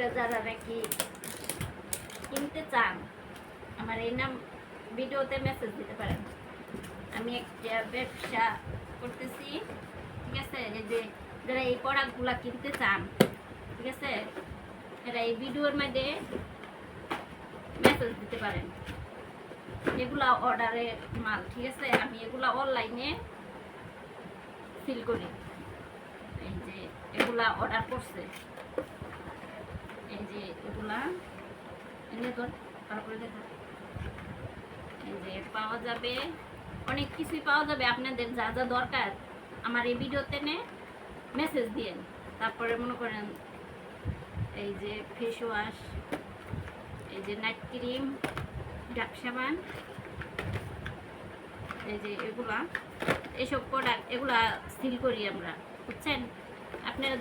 আপনারা যারা নাকি কিনতে চান আমার এই নাম ভিডিওতে মেসেজ দিতে পারেন। আমি একটা ব্যবসা করতেছি, ঠিক আছে? এই যে যারা এই প্রোডাক্টগুলা কিনতে চান, ঠিক আছে, এরা এই ভিডিওর মধ্যে মেসেজ দিতে পারেন। এগুলা অর্ডারের মাল, ঠিক আছে? আমি এগুলা অনলাইনে সেল করি। এই যে এগুলা অর্ডার করছে, এই যে এগুলা এনে তো তারপরে দেখা, এই যে পাওয়া যাবে, অনেক কিছুই পাওয়া যাবে। আপনাদের যা যা দরকার আমার এই ভিডিওতে মেসেজ দিয়েন। তারপরে মনে করেন এই যে ফেস ওয়াশ, এই যে নাইট ক্রিম, ডাব সাবান, এই যে এগুলা, এইসব প্রোডাক্ট এগুলা সেল করি আমরা, বুঝছেন? আপনারা